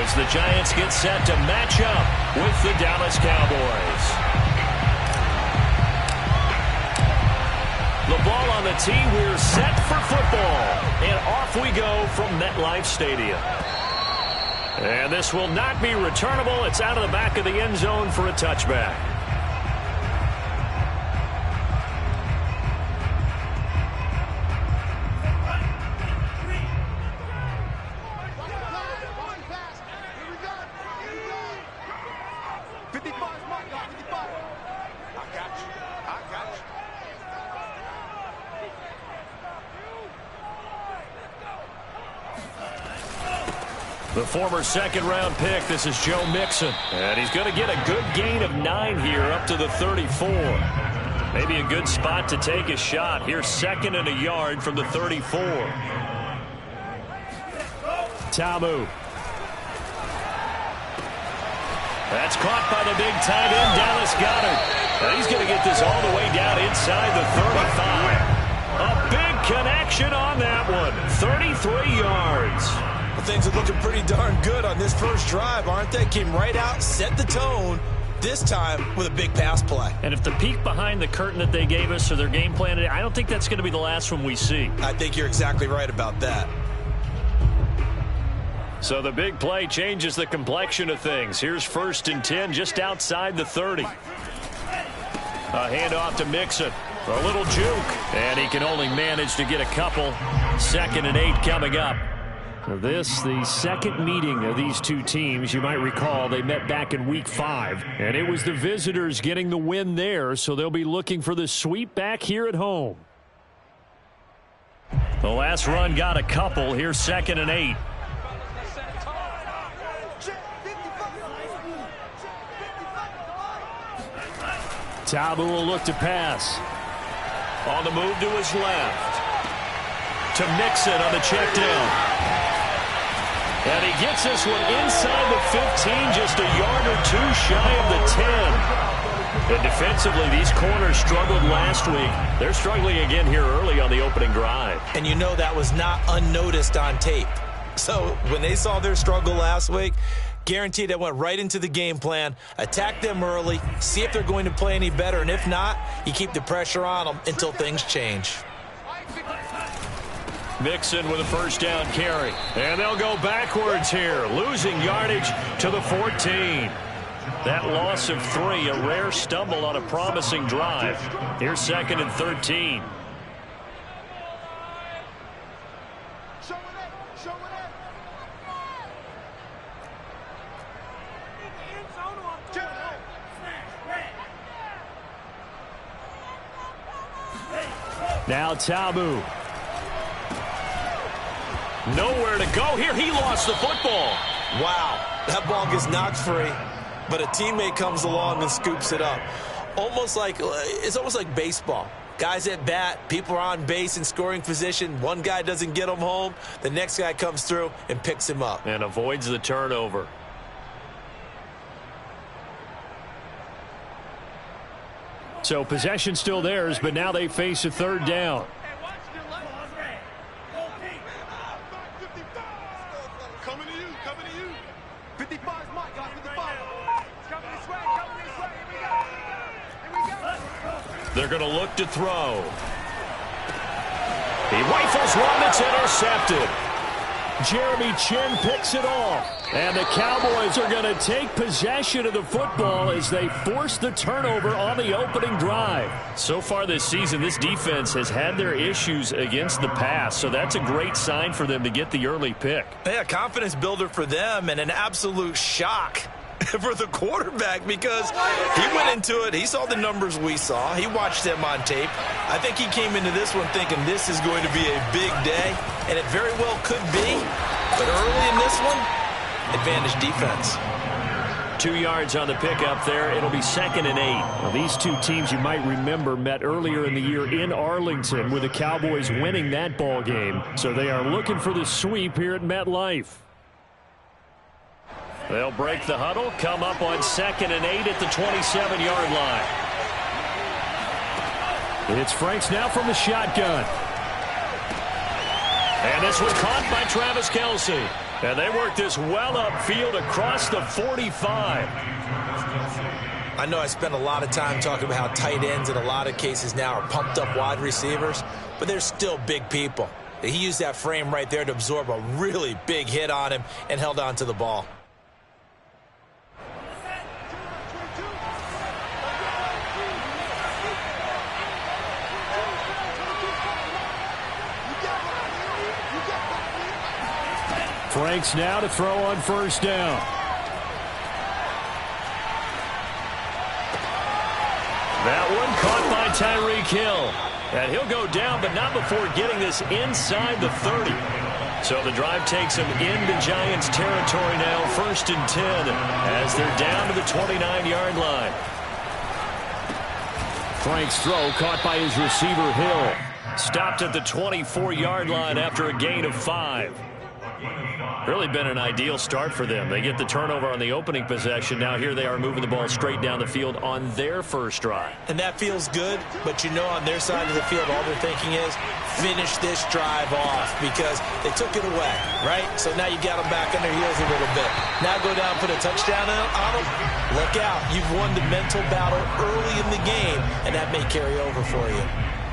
as the Giants get set to match up with the Dallas Cowboys. The ball on the tee. We're set for football. And off we go from MetLife Stadium. And this will not be returnable. It's out of the back of the end zone for a touchback. The former second-round pick, this is Joe Mixon. And he's going to get a good gain of 9 here up to the 34. Maybe a good spot to take a shot. Here's 2nd and a yard from the 34. Tamu. That's caught by the big tight end, Dallas Goedert. And he's going to get this all the way down inside the 35. A big connection on that one. 33 yards. Things are looking pretty darn good on this first drive, aren't they? Came right out, set the tone, this time with a big pass play. And if the peek behind the curtain that they gave us or their game plan, I don't think that's going to be the last one we see. I think you're exactly right about that. So the big play changes the complexion of things. Here's 1st and 10 just outside the 30. A handoff to Mixon. A little juke. And he can only manage to get a couple. 2nd and 8 coming up. This, the second meeting of these two teams. You might recall they met back in Week 5, and it was the visitors getting the win there, so they'll be looking for the sweep back here at home. The last run got a couple. Here's 2nd and 8. Tabu will look to pass. On the move to his left. To Mixon on the check down. And he gets this one inside the 15, just a yard or two shy of the 10. And defensively, these corners struggled last week. They're struggling again here early on the opening drive. And you know that was not unnoticed on tape. So when they saw their struggle last week, guaranteed it went right into the game plan. Attack them early, see if they're going to play any better. And if not, you keep the pressure on them until things change. Mixon with a first down carry. And they'll go backwards here, losing yardage to the 14. That loss of 3, a rare stumble on a promising drive. Here's 2nd and 13. Now Tabu. Nowhere to go here. He lost the football. Wow, that ball gets knocked free, but a teammate comes along and scoops it up. It's almost like baseball. Guys at bat, people are on base in scoring position. One guy doesn't get him home. The next guy comes through and picks him up. And avoids the turnover. So possession still theirs, but now they face a 3rd down. They're going to look to throw. He rifles one that's intercepted. Jeremy Chin picks it off. And the Cowboys are going to take possession of the football as they force the turnover on the opening drive. So far this season, this defense has had their issues against the pass, so that's a great sign for them to get the early pick. Yeah, confidence builder for them and an absolute shock for the quarterback because he went into it. He saw the numbers we saw. He watched them on tape. I think he came into this one thinking this is going to be a big day, and it very well could be. But early in this one, advantage defense. 2 yards on the pickup there. It'll be 2nd and 8. Now, these two teams, you might remember, met earlier in the year in Arlington with the Cowboys winning that ball game. So they are looking for the sweep here at MetLife. They'll break the huddle, come up on 2nd and 8 at the 27-yard line. It's Franks now from the shotgun. And this one caught by Travis Kelce. And they work this well upfield across the 45. I know I spent a lot of time talking about how tight ends in a lot of cases now are pumped up wide receivers, but they're still big people. He used that frame right there to absorb a really big hit on him and held on to the ball. Franks now to throw on first down. That one caught by Tyreek Hill. And he'll go down, but not before getting this inside the 30. So the drive takes him into Giants territory now, 1st and 10, as they're down to the 29-yard line. Frank's throw caught by his receiver, Hill. Stopped at the 24-yard line after a gain of 5. Really been an ideal start for them. They get the turnover on the opening possession. Now here they are moving the ball straight down the field on their first drive. And that feels good, but you know on their side of the field all they're thinking is finish this drive off because they took it away, right? So now you got them back on their heels a little bit. Now go down and put a touchdown on them. Look out. You've won the mental battle early in the game, and that may carry over for you.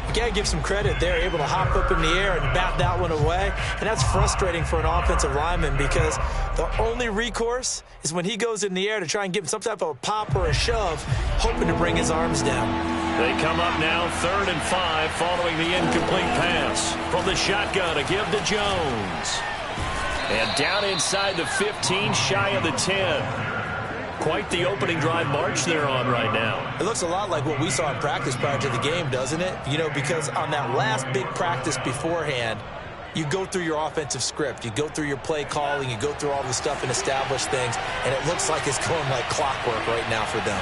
You got to give some credit. They're able to hop up in the air and bat that one away. And that's frustrating for an offensive lineman because the only recourse is when he goes in the air to try and give him some type of a pop or a shove, hoping to bring his arms down. They come up now 3rd and 5 following the incomplete pass. From the shotgun, a give to Jones. And down inside the 15, shy of the 10. Quite the opening drive march they're on right now. It looks a lot like what we saw in practice prior to the game, doesn't it? You know, because on that last big practice beforehand, you go through your offensive script. You go through your play calling. You go through all the stuff and establish things. And it looks like it's going like clockwork right now for them.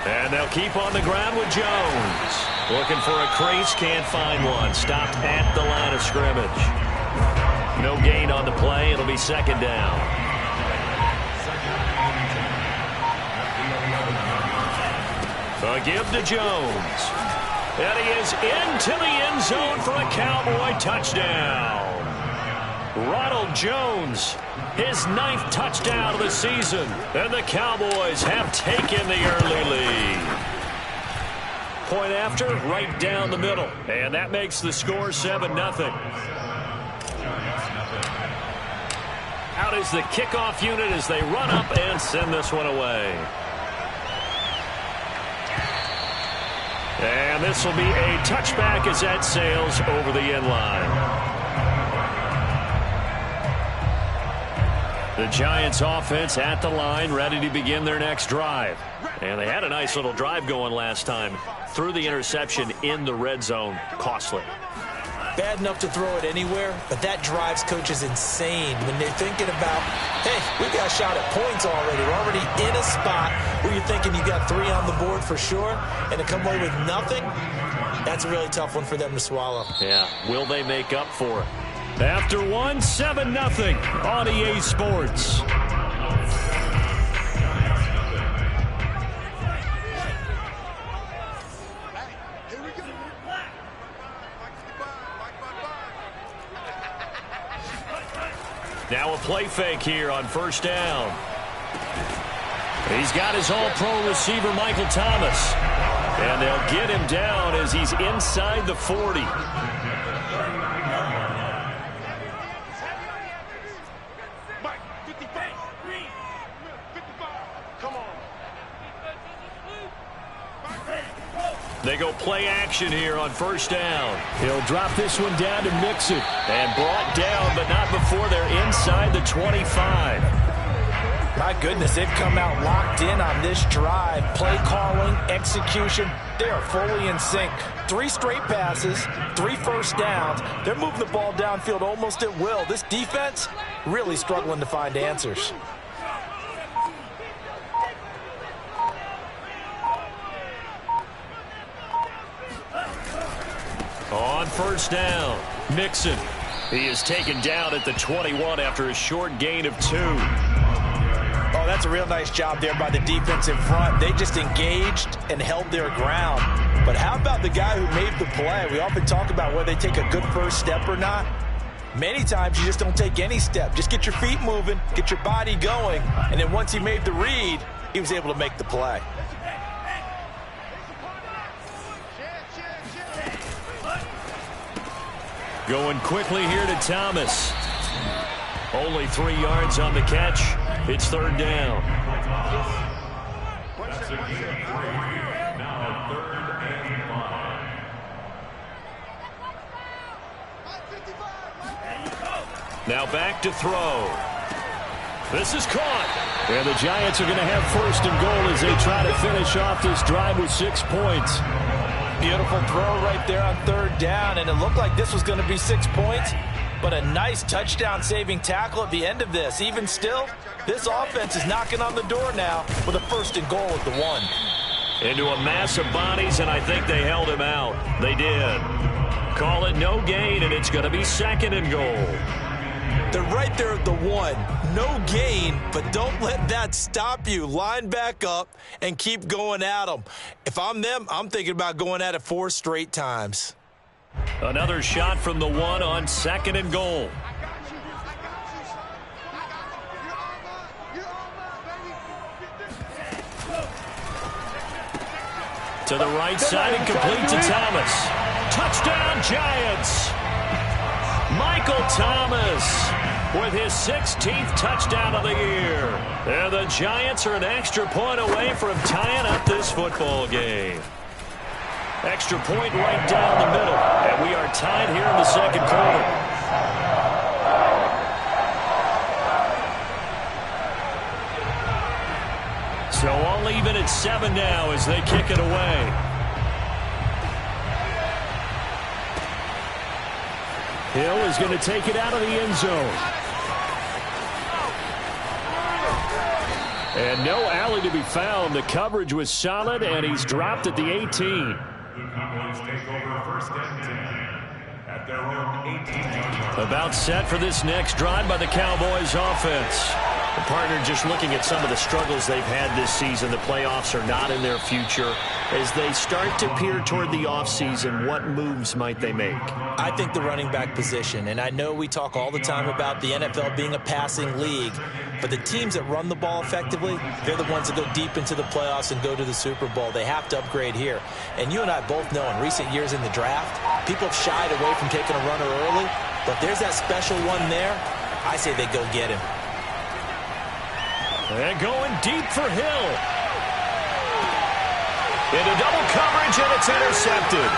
And they'll keep on the ground with Jones. Looking for a crease, can't find one. Stopped at the line of scrimmage. No gain on the play. It'll be 2nd down. A give to Jones. And he is into the end zone for a Cowboy touchdown. Ronald Jones, his 9th touchdown of the season. And the Cowboys have taken the early lead. Point after, right down the middle. And that makes the score 7-0. Out is the kickoff unit as they run up and send this one away. And this will be a touchback as that sails over the end line. The Giants offense at the line, ready to begin their next drive. And they had a nice little drive going last time. Threw the interception in the red zone. Costly. Bad enough to throw it anywhere, but that drives coaches insane when they're thinking about, hey, we've got a shot at points already. We're already in a spot where you're thinking you got 3 on the board for sure, and to come away with nothing, that's a really tough one for them to swallow. Yeah, will they make up for it? After one, 7-0 on EA Sports. Now a play fake here on 1st down. He's got his all-pro receiver, Michael Thomas. And they'll get him down as he's inside the 40. They go play action here on 1st down. He'll drop this one down to Mixon. And brought down, but not before they're inside the 25. My goodness, they've come out locked in on this drive. Play calling, execution, they are fully in sync. 3 straight passes, 3 first downs. They're moving the ball downfield almost at will. This defense really struggling to find answers. On 1st down, Mixon. He is taken down at the 21 after a short gain of 2. Oh, that's a real nice job there by the defense in front. They just engaged and held their ground. But how about the guy who made the play? We often talk about whether they take a good first step or not. Many times you just don't take any step. Just get your feet moving, get your body going, and then once he made the read, he was able to make the play. Going quickly here to Thomas. Only 3 yards on the catch. It's third down. Now back to throw. This is caught. And the Giants are going to have first and goal as they try to finish off this drive with 6 points. Beautiful throw right there on third down, and it looked like this was going to be 6 points, but a nice touchdown-saving tackle at the end of this. Even still, this offense is knocking on the door now with a first and goal at the 1. Into a mass of bodies, and I think they held him out. They did. Call it no gain, and it's going to be second and goal. They're right there at the 1. No gain, but don't let that stop you. Line back up and keep going at them. If I'm them, I'm thinking about going at it 4 straight times. Another shot from the 1 on second and goal. To the right side and complete to Thomas. Touchdown, Giants! Michael Thomas with his 16th touchdown of the year. And the Giants are an extra point away from tying up this football game. Extra point right down the middle. And we are tied here in the second quarter. So all even at 7 now as they kick it away. Hill is going to take it out of the end zone. And no alley to be found. The coverage was solid, and he's dropped at the 18. The Cowboys take over first and 10 at their own 18. About set for this next drive by the Cowboys offense. The partner just looking at some of the struggles they've had this season. The playoffs are not in their future. As they start to peer toward the offseason, what moves might they make? I think the running back position, and I know we talk all the time about the NFL being a passing league, but the teams that run the ball effectively, they're the ones that go deep into the playoffs and go to the Super Bowl. They have to upgrade here. And you and I both know in recent years in the draft, people have shied away from taking a runner early, but there's that special one there. I say they go get him. And going deep for Hill. Into double coverage, and it's intercepted.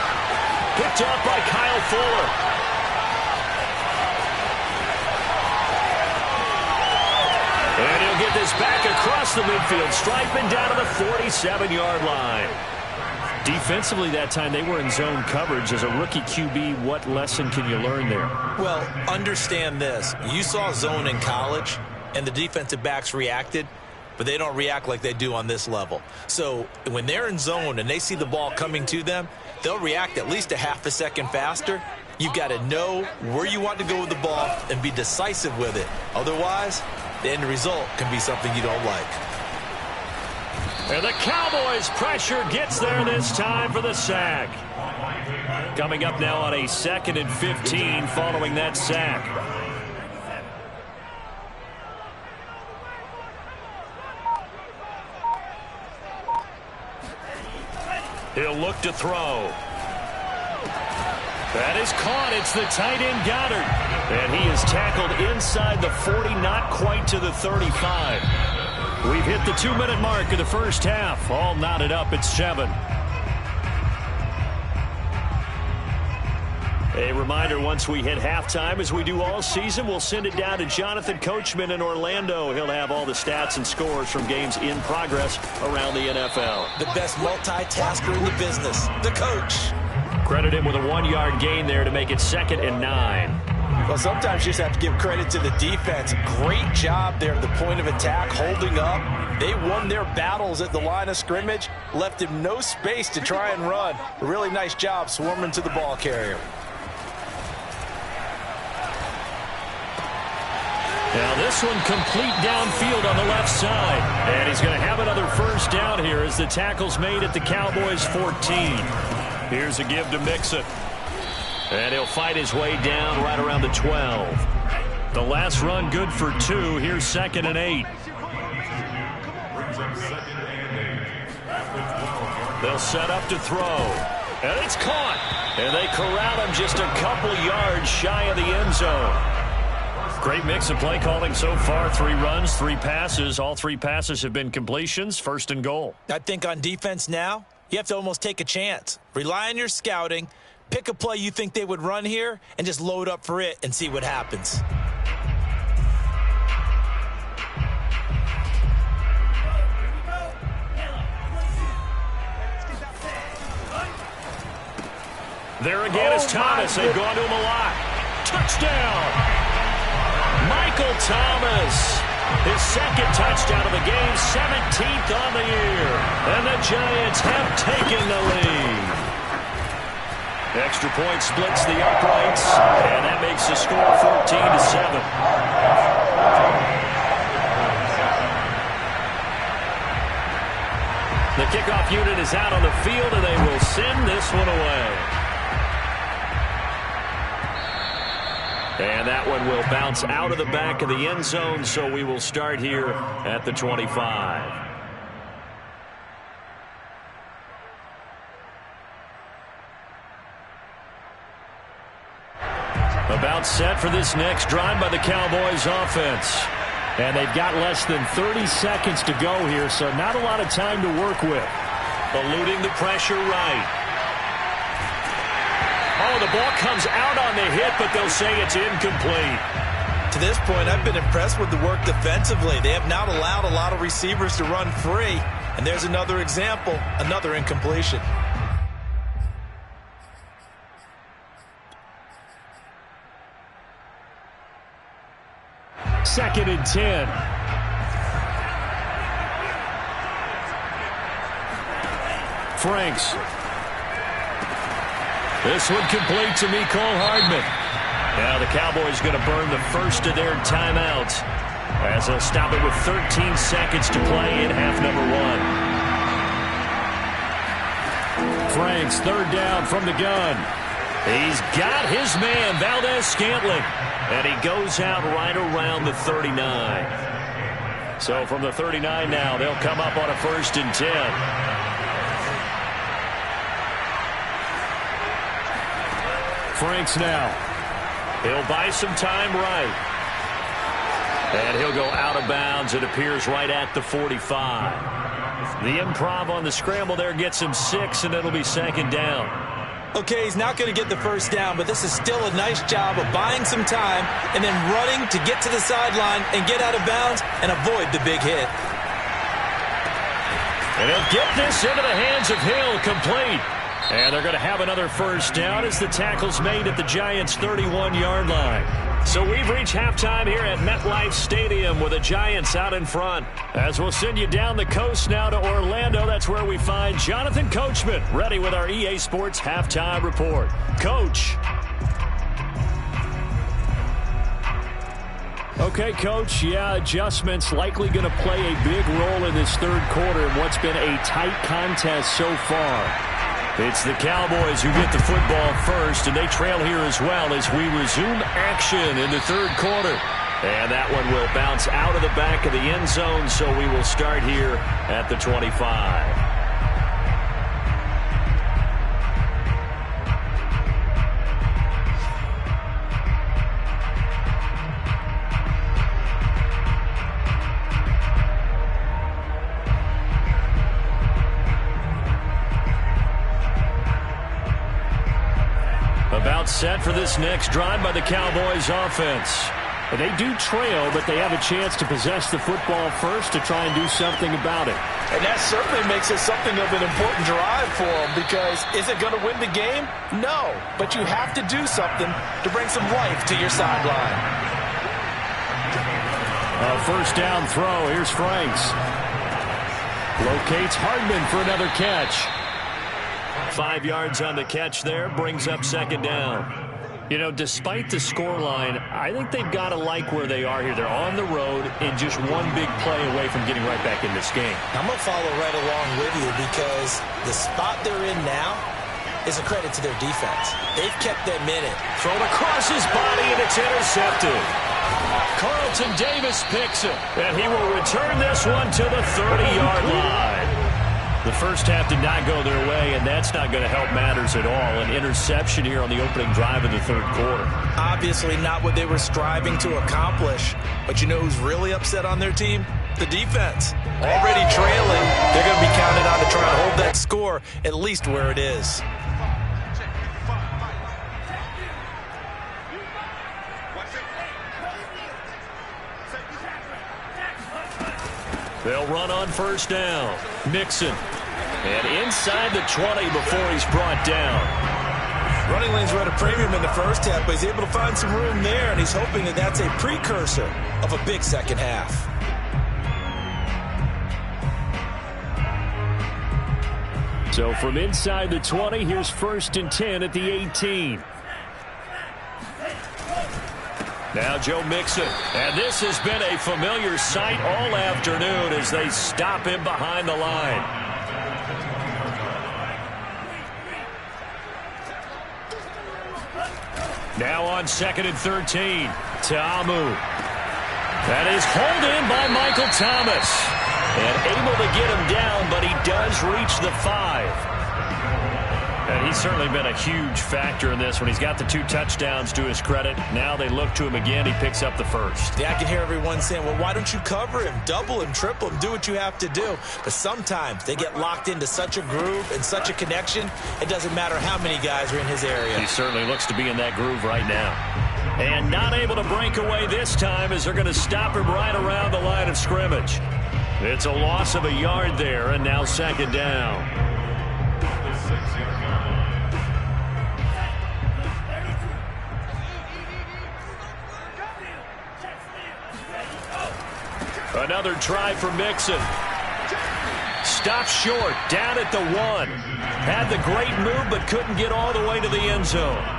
Picked up by Kyle Fuller. And he'll get this back across the midfield stripe and down to the 47-yard line. Defensively that time, they were in zone coverage. As a rookie QB, what lesson can you learn there? Well, understand this. You saw zone in college, and the defensive backs reacted, but they don't react like they do on this level. So when they're in zone and they see the ball coming to them, they'll react at least a half a second faster. You've got to know where you want to go with the ball and be decisive with it. Otherwise, the end result can be something you don't like. And the Cowboys' pressure gets there this time for the sack. Coming up now on a 2nd and 15 following that sack. He'll look to throw. That is caught. It's the tight end Goddard. And he is tackled inside the 40, not quite to the 35. We've hit the 2-minute mark of the first half. All knotted up at 7. A reminder, once we hit halftime, as we do all season, we'll send it down to Jonathan Coachman in Orlando. He'll have all the stats and scores from games in progress around the NFL. The best multitasker in the business, the coach. Credit him with a 1-yard gain there to make it 2nd and 9. Well, sometimes you just have to give credit to the defense. Great job there at the point of attack, holding up. They won their battles at the line of scrimmage, left him no space to try and run. A really nice job swarming to the ball carrier. Now this one complete downfield on the left side. And he's going to have another first down here as the tackle's made at the Cowboys' 14. Here's a give to Mixon. And he'll fight his way down right around the 12. The last run good for 2. Here's 2nd and 8. They'll set up to throw. And it's caught. And they corral him just a couple yards shy of the end zone. Great mix of play calling so far. 3 runs, 3 passes. All 3 passes have been completions. 1st and goal. I think on defense now, you have to almost take a chance. Rely on your scouting. Pick a play you think they would run here and just load up for it and see what happens. There again is Thomas. They've gone to him a lot. Touchdown! Michael Thomas. His 2nd touchdown of the game, 17th on the year. And the Giants have taken the lead. Extra point splits the uprights, and that makes the score 14-7. The kickoff unit is out on the field, and they will send this one away. And that one will bounce out of the back of the end zone, so we will start here at the 25. About set for this next drive by the Cowboys offense. And they've got less than 30 seconds to go here, so not a lot of time to work with. Eluding the pressure right. Oh, the ball comes out on the hit, but they'll say it's incomplete. To this point, I've been impressed with the work defensively. They have not allowed a lot of receivers to run free. And there's another example, another incompletion. Second and 10. Franks. This one complete to Mecole Hardman. Now the Cowboys going to burn the first of their timeouts as they'll stop it with 13 seconds to play in half number 1. Franks, 3rd down from the gun. He's got his man, Valdez-Scantling. And he goes out right around the 39. So from the 39 now, they'll come up on a 1st and 10. Franks now. He'll buy some time right. And he'll go out of bounds. It appears right at the 45. The improv on the scramble there gets him 6, and it'll be 2nd down. Okay, he's not going to get the first down, but this is still a nice job of buying some time and then running to get to the sideline and get out of bounds and avoid the big hit. And he'll get this into the hands of Hill, complete. And they're going to have another first down as the tackle's made at the Giants' 31-yard line. So we've reached halftime here at MetLife Stadium with the Giants out in front. As we'll send you down the coast now to Orlando, that's where we find Jonathan Coachman ready with our EA Sports Halftime Report. Coach. Okay, Coach, yeah, adjustments likely going to play a big role in this 3rd quarter in what's been a tight contest so far. It's the Cowboys who get the football first, and they trail here as well as we resume action in the 3rd quarter. And that one will bounce out of the back of the end zone, so we will start here at the 25. About set for this next drive by the Cowboys offense. They do trail, but they have a chance to possess the football first to try and do something about it. And that certainly makes it something of an important drive for them, because is it going to win the game? No, but you have to do something to bring some life to your sideline. A first down throw. Here's Franks. Locates Hardman for another catch. 5 yards on the catch there, brings up 2nd down. You know, despite the scoreline, I think they've got to like where they are here. They're on the road and just one big play away from getting right back in this game. I'm going to follow right along with you because the spot they're in now is a credit to their defense. They've kept them in it. Thrown across his body, and it's intercepted. Carlton Davis picks it, and he will return this one to the 30-yard line. The first half did not go their way, and that's not going to help matters at all. An interception here on the opening drive of the third quarter. Obviously not what they were striving to accomplish. But you know who's really upset on their team? The defense. Already trailing. They're going to be counted on to try and hold that score at least where it is. They'll run on first down. Mixon. And inside the 20 before he's brought down. Running lanes were at a premium in the first half, but he's able to find some room there, and he's hoping that that's a precursor of a big second half. So from inside the 20, here's 1st and 10 at the 18. Now Joe Mixon. And this has been a familiar sight all afternoon as they stop him behind the line. Now on 2nd and 13. Ta'amu. That is hauled in by Michael Thomas. And able to get him down, but he does reach the 5. And he's certainly been a huge factor in this one. He's got the 2 touchdowns to his credit. Now they look to him again. He picks up the first. Yeah, I can hear everyone saying, well, why don't you cover him, double him, triple him, do what you have to do. But sometimes they get locked into such a groove and such a connection, it doesn't matter how many guys are in his area. He certainly looks to be in that groove right now. And not able to break away this time as they're going to stop him right around the line of scrimmage. It's a loss of a yard there, and now 2nd down. Another try for Mixon. Stopped short, down at the 1. Had the great move, but couldn't get all the way to the end zone.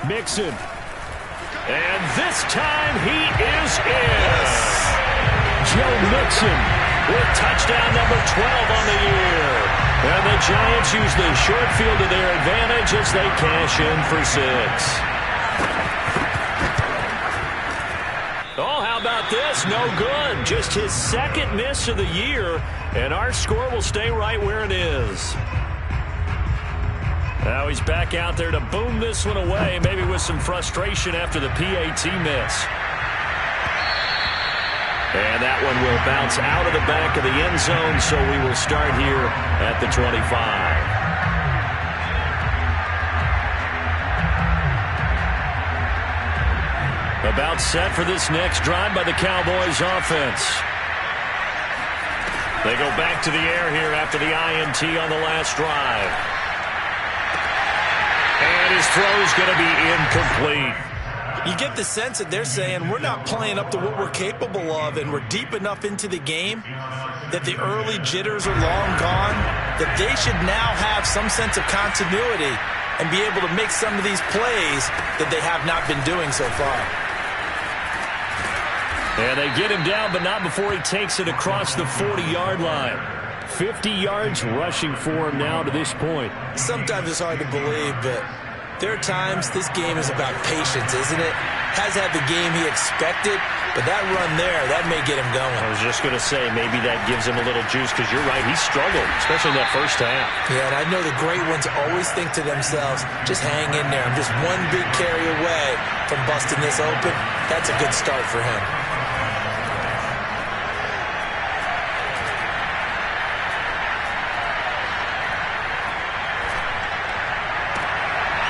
Mixon. And this time he is in. Joe Mixon with touchdown number 12 on the year. And the Giants use the short field to their advantage as they cash in for 6. Oh, how about this? No good. Just his 2nd miss of the year. And our score will stay right where it is. Now he's back out there to boom this one away, maybe with some frustration after the PAT miss. And that one will bounce out of the back of the end zone, so we will start here at the 25. About set for this next drive by the Cowboys offense. They go back to the air here after the INT on the last drive. And his throw is going to be incomplete. You get the sense that they're saying we're not playing up to what we're capable of, and we're deep enough into the game that the early jitters are long gone, that they should now have some sense of continuity and be able to make some of these plays that they have not been doing so far. And they get him down, but not before he takes it across the 40-yard line. 50 yards rushing for him now to this point. Sometimes it's hard to believe, but there are times this game is about patience, isn't it? Has had the game he expected, but that run there, that may get him going. I was just going to say, maybe that gives him a little juice, because you're right, he struggled, especially in that first half. Yeah, and I know the great ones always think to themselves, just hang in there. I'm just one big carry away from busting this open. That's a good start for him.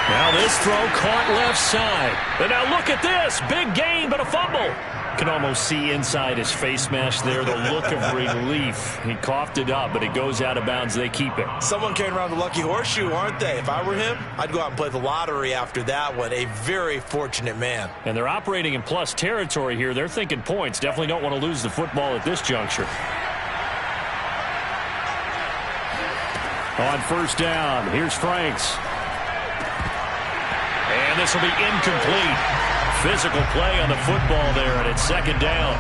Now this throw caught left side. And now look at this. Big gain, but a fumble. Can almost see inside his face mask there the look of relief. He coughed it up, but it goes out of bounds. They keep it. Someone carrying around the lucky horseshoe, aren't they? If I were him, I'd go out and play the lottery after that one. A very fortunate man. And they're operating in plus territory here. They're thinking points. Definitely don't want to lose the football at this juncture. On first down, here's Franks. And this will be incomplete. Physical play on the football there, and it's second down.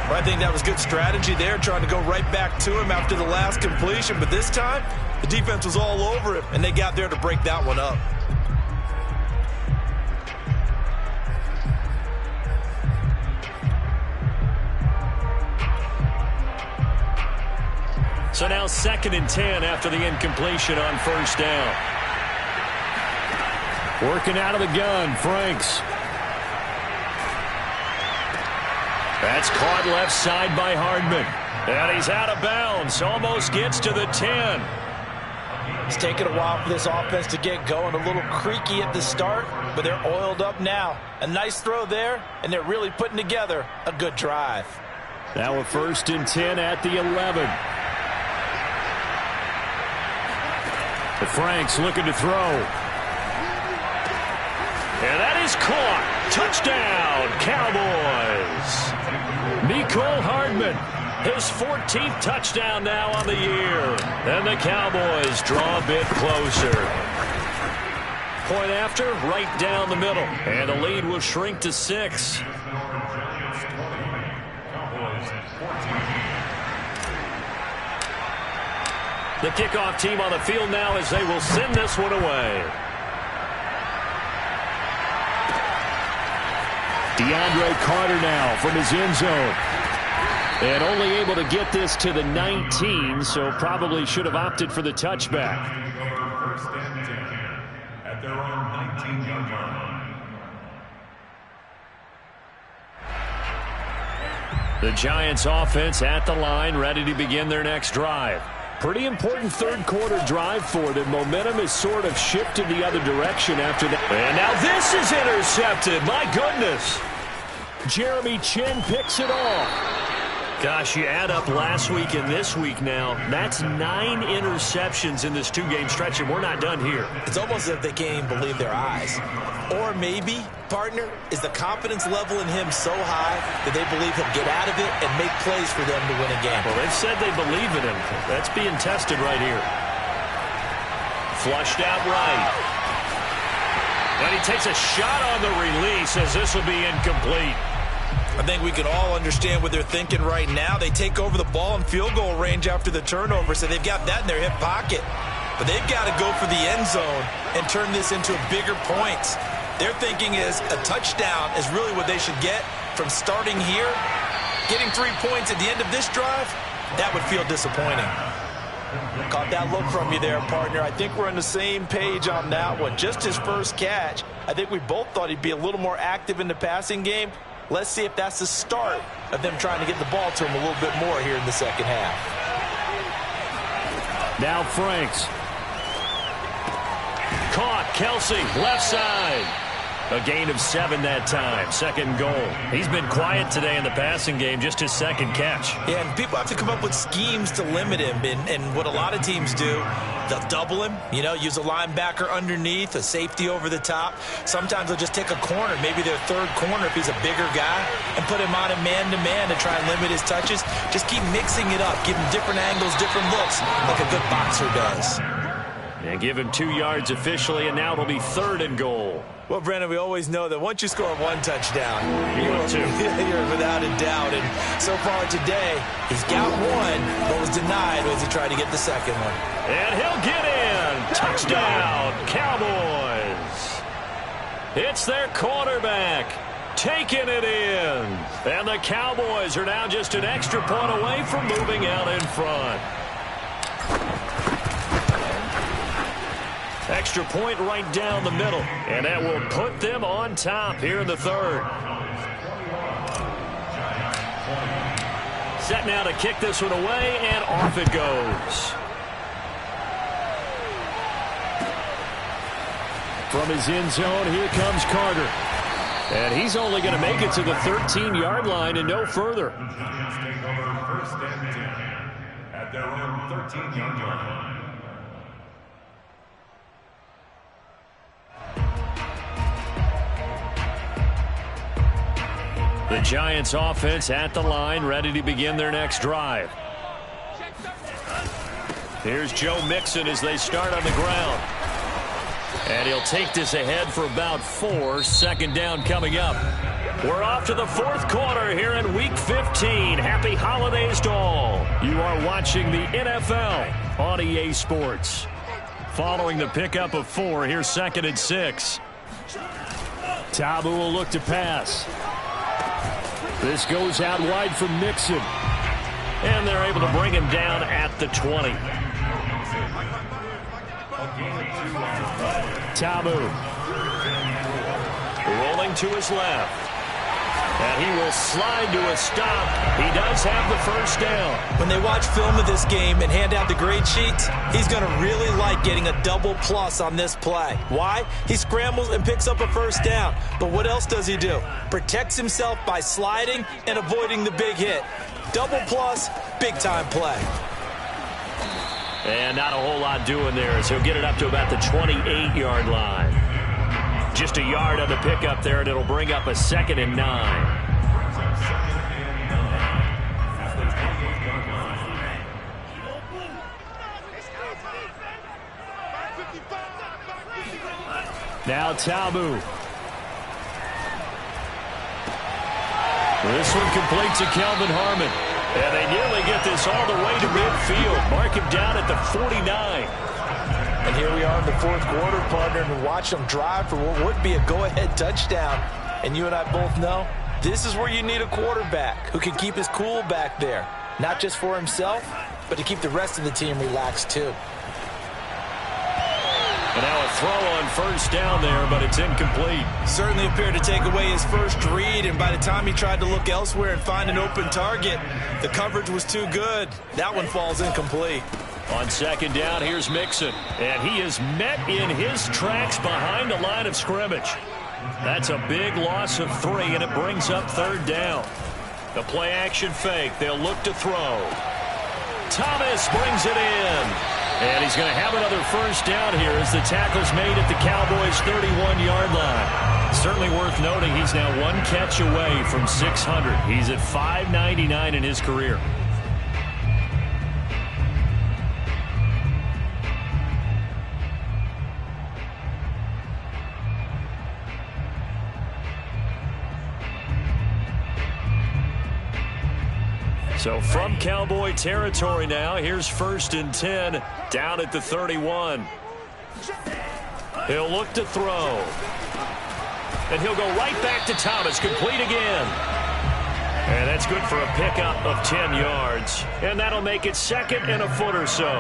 Well, I think that was good strategy there, trying to go right back to him after the last completion. But this time, the defense was all over him, and they got there to break that one up. So now 2nd and 10 after the incompletion on first down. Working out of the gun, Franks. That's caught left side by Hardman. And he's out of bounds. Almost gets to the 10. It's taken a while for this offense to get going. A little creaky at the start, but they're oiled up now. A nice throw there, and they're really putting together a good drive. Now a 1st and 10 at the 11. The Franks looking to throw. And that is caught. Touchdown, Cowboys. Mecole Hardman, his 14th touchdown now on the year. And the Cowboys draw a bit closer. Point after, right down the middle. And the lead will shrink to 6. The kickoff team on the field now as they will send this one away. DeAndre Carter now from his end zone. And only able to get this to the 19, so probably should have opted for the touchback. First and 10 at their own 19-yard line. The Giants offense at the line, ready to begin their next drive. Pretty important third quarter drive for them. Momentum has sort of shifted the other direction after that. And now this is intercepted. My goodness. Jeremy Chin picks it off. Gosh, you add up last week and this week now. That's 9 interceptions in this 2-game stretch, and we're not done here. It's almost as if they can't even believe their eyes. Or maybe, partner, is the confidence level in him so high that they believe he'll get out of it and make plays for them to win a game. Well, they've said they believe in him. That's being tested right here. Flushed out right. And he takes a shot on the release as this will be incomplete. I think we can all understand what they're thinking right now. They take over the ball in field goal range after the turnover, so they've got that in their hip pocket. But they've got to go for the end zone and turn this into bigger points. Their thinking is a touchdown is really what they should get from starting here. Getting 3 points at the end of this drive, that would feel disappointing. Caught that look from you there, partner. I think we're on the same page on that one. Just his first catch. I think we both thought he'd be a little more active in the passing game. Let's see if that's the start of them trying to get the ball to him a little bit more here in the second half. Now Franks. Caught. Kelsey, left side. A gain of 7 that time. 2nd goal. He's been quiet today in the passing game, just his 2nd catch. Yeah, and people have to come up with schemes to limit him. And what a lot of teams do, they'll double him, use a linebacker underneath, a safety over the top. Sometimes they'll just take a corner, maybe their 3rd corner if he's a bigger guy, and put him on a man-to-man to try and limit his touches. Just keep mixing it up, give him different angles, different looks, like a good boxer does. And give him 2 yards officially, and now it'll be 3rd and goal. Well, Brandon, we always know that once you score 1 touchdown, you're without a doubt. And so far today, he's got 1, but was denied as he tried to get the 2nd one. And he'll get in. Touchdown, Cowboys. It's their quarterback taking it in. And the Cowboys are now just an extra point away from moving out in front. Extra point right down the middle, and that will put them on top here in the 3rd. Set now to kick this one away, and off it goes. From his end zone, here comes Carter. And he's only going to make it to the 13-yard line and no further. Giants take over first and 10 at their own 13-yard line. The Giants offense at the line, ready to begin their next drive. Here's Joe Mixon as they start on the ground. And he'll take this ahead for about 4. Second down coming up. We're off to the fourth quarter here in Week 15. Happy holidays to all. You are watching the NFL on EA Sports. Following the pickup of 4, here's 2nd and 6. Tabu will look to pass. This goes out wide for Mixon. And they're able to bring him down at the 20. Tabu. Rolling to his left. And he will slide to a stop. He does have the first down. When they watch film of this game and hand out the grade sheets, he's going to really like getting a double plus on this play. Why? He scrambles and picks up a first down. But what else does he do? Protects himself by sliding and avoiding the big hit. Double plus, big-time play. And not a whole lot doing there, as he'll get it up to about the 28-yard line. Just a yard on the pickup there, and it'll bring up a 2nd and 9. Now Tabu. This one complete to Kelvin Harmon. And they nearly get this all the way to midfield. Mark him down at the 49. And here we are in the fourth quarter, partner, and watch them drive for what would be a go-ahead touchdown. And you and I both know this is where you need a quarterback who can keep his cool back there. Not just for himself, but to keep the rest of the team relaxed too. And now a throw on first down there, but it's incomplete. Certainly appeared to take away his first read, and by the time he tried to look elsewhere and find an open target, the coverage was too good. That one falls incomplete. On second down, here's Mixon. And he is met in his tracks behind the line of scrimmage. That's a big loss of 3, and it brings up third down. The play-action fake. They'll look to throw. Thomas brings it in. And he's going to have another first down here as the tackle's made at the Cowboys' 31-yard line. Certainly worth noting he's now 1 catch away from 600. He's at 599 in his career. So from Cowboy territory now, here's 1st and 10 down at the 31. He'll look to throw. And he'll go right back to Thomas, complete again. And that's good for a pickup of 10 yards. And that'll make it 2nd and a foot or so.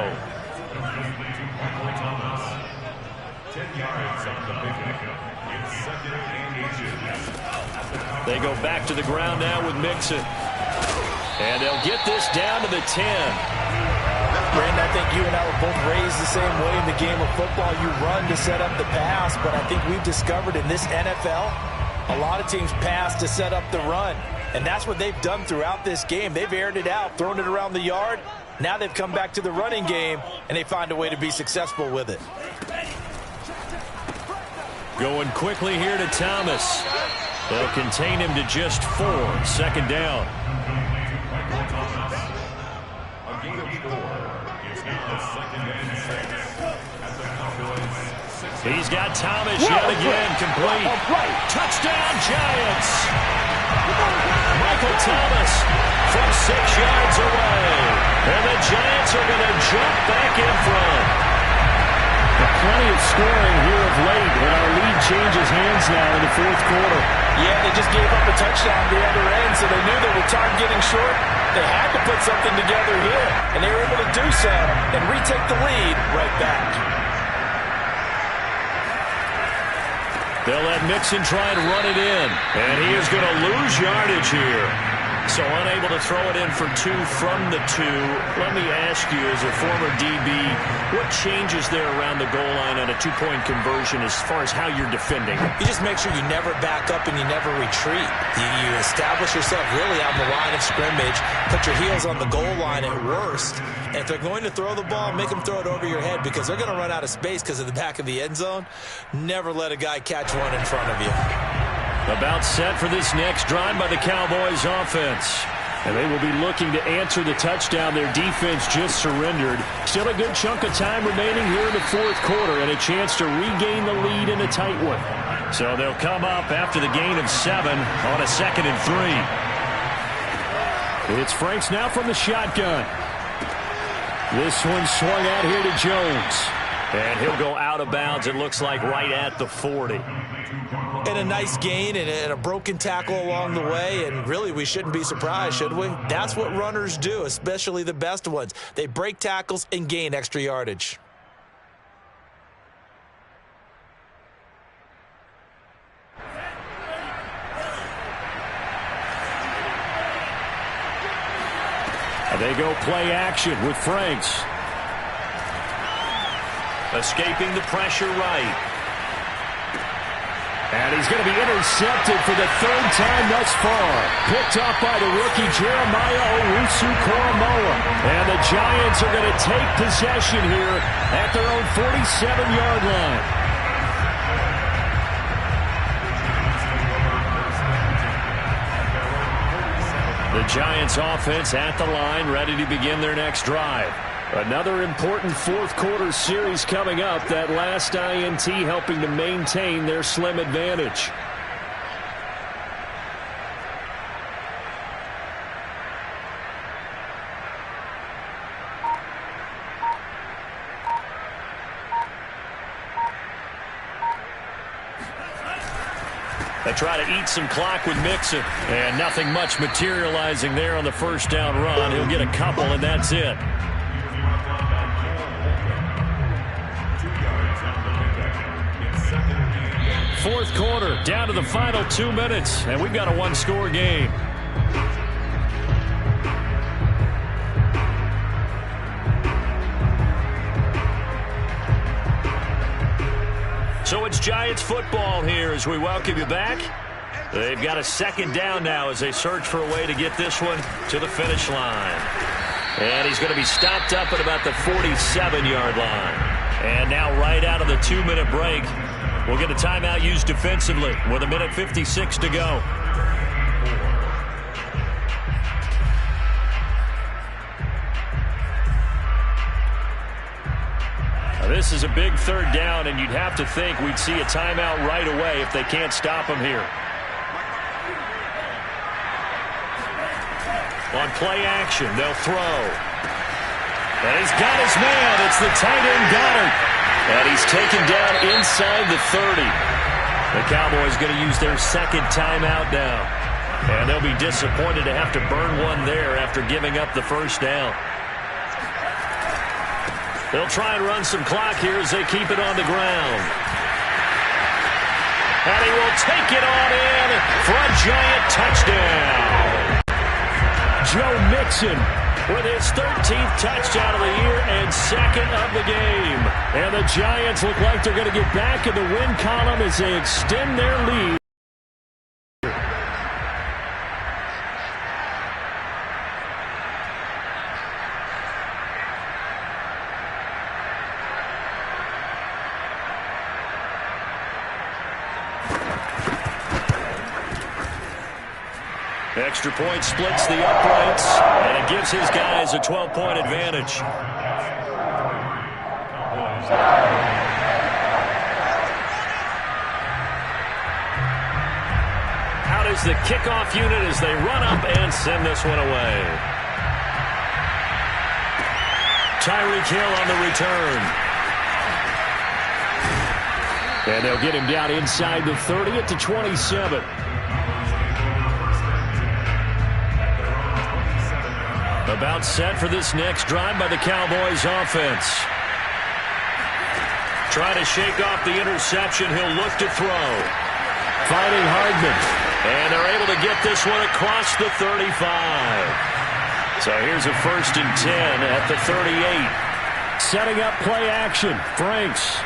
10 yards on the big pickup. It's 2nd and 8. They go back to the ground now with Mixon. And they'll get this down to the 10. Brandon, I think you and I were both raised the same way in the game of football. You run to set up the pass, but I think we've discovered in this NFL, a lot of teams pass to set up the run. And that's what they've done throughout this game. They've aired it out, thrown it around the yard. Now they've come back to the running game, and they find a way to be successful with it. Going quickly here to Thomas. They'll contain him to just 4. 2nd down. He's got Thomas yet again, complete. Touchdown, Giants. Michael Thomas from 6 yards away. And the Giants are going to jump back in front. Plenty of scoring here of late, and our lead changes hands now in the fourth quarter. Yeah, they just gave up a touchdown at the other end, so they knew that with time getting short, they had to put something together here. And they were able to do so and retake the lead right back. They'll let Mixon try and run it in. And he is going to lose yardage here. So unable to throw it in for 2 from the 2. Let me ask you, as a former DB, what changes there around the goal line on a 2-point conversion as far as how you're defending? You just make sure you never back up and you never retreat. You establish yourself really on the line of scrimmage, put your heels on the goal line at worst, and if they're going to throw the ball, make them throw it over your head because they're going to run out of space because of the back of the end zone. Never let a guy catch one in front of you. About set for this next drive by the Cowboys offense. And they will be looking to answer the touchdown their defense just surrendered. Still a good chunk of time remaining here in the fourth quarter and a chance to regain the lead in a tight one. So they'll come up after the gain of 7 on a 2nd and 3. It's Franks now from the shotgun. This one swung out here to Jones. And he'll go out of bounds, it looks like, right at the 40. And a nice gain and a broken tackle along the way, and really we shouldn't be surprised, should we? That's what runners do, especially the best ones. They break tackles and gain extra yardage. They go play action with Franks. Escaping the pressure right. And he's going to be intercepted for the 3rd time thus far. Picked up by the rookie Jeremiah Owusu-Koramoah. And the Giants are going to take possession here at their own 47-yard line. The Giants offense at the line, ready to begin their next drive. Another important fourth quarter series coming up. That last INT helping to maintain their slim advantage. They try to eat some clock with Mixon. And nothing much materializing there on the first down run. He'll get a couple, and that's it. Fourth quarter, down to the final 2 minutes, and we've got a 1-score game. So it's Giants football here as we welcome you back. They've got a 2nd down now as they search for a way to get this one to the finish line. And he's going to be stopped up at about the 47-yard line. And now right out of the 2-minute break, we'll get a timeout used defensively with 1:56 to go. Now this is a big 3rd down, and you'd have to think we'd see a timeout right away if they can't stop him here. On play action, they'll throw. And he's got his man. It's the tight end Goddard. And he's taken down inside the 30. The Cowboys going to use their 2nd timeout now. And they'll be disappointed to have to burn one there after giving up the first down. They'll try and run some clock here as they keep it on the ground. And he will take it on in for a Giant touchdown. Joe Mixon with his 13th touchdown of the year and 2nd of the game. And the Giants look like they're going to get back in the win column as they extend their lead. Extra point splits the uprights, and it gives his guys a 12-point advantage. Out is the kickoff unit as they run up and send this one away. Tyreek Hill on the return. And they'll get him down inside the 30 at the 27. About set for this next drive by the Cowboys offense. Trying to shake off the interception. He'll look to throw. Finding Hardman. And they're able to get this one across the 35. So here's a 1st and 10 at the 38. Setting up play action. Franks.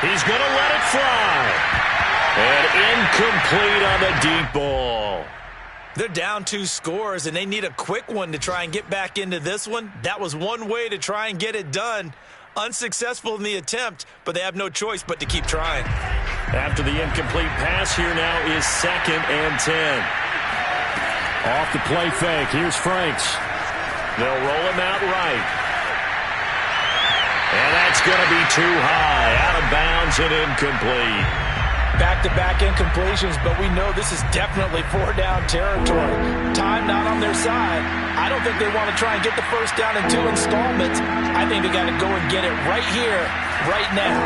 He's going to let it fly. And incomplete on the deep ball. They're down 2 scores, and they need a quick one to try and get back into this one. That was one way to try and get it done. Unsuccessful in the attempt, but they have no choice but to keep trying. After the incomplete pass, here now is 2nd and 10. Off the play fake. Here's Franks. They'll roll him out right. And that's going to be too high. Out of bounds and incomplete. Back-to-back incompletions, but we know this is definitely 4-down territory. Time not on their side. I don't think they want to try and get the first down in 2 installments. I think they got to go and get it right here, right now.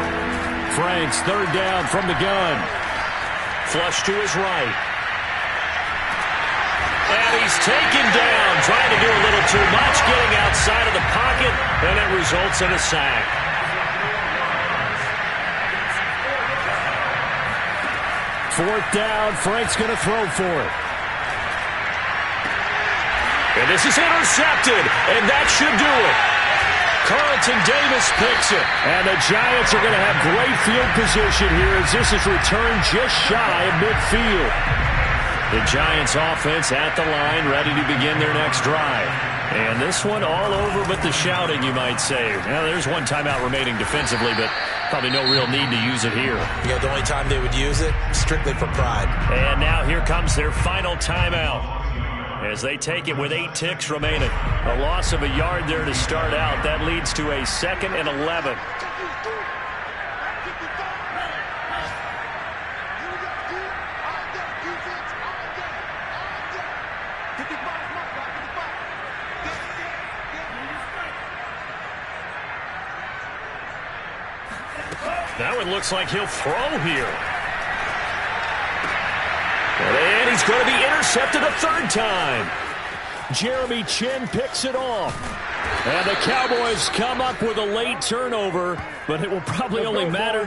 Franks, 3rd down from the gun. Flush to his right. And he's taken down, trying to do a little too much, getting outside of the pocket, and it results in a sack. 4th down, Frank's going to throw for it. And this is intercepted, and that should do it. Carlton Davis picks it. And the Giants are going to have great field position here as this is returned just shy of midfield. The Giants offense at the line, ready to begin their next drive. And this one all over but the shouting, you might say. Now, there's one timeout remaining defensively, but probably no real need to use it here. Yeah, the only time they would use it, strictly for pride. And now here comes their final timeout as they take it with 8 ticks remaining. A loss of a yard there to start out. That leads to a 2nd and 11. Now it looks like he'll throw here. And he's going to be intercepted a 3rd time. Jeremy Chin picks it off. And the Cowboys come up with a late turnover, but it will probably only matter to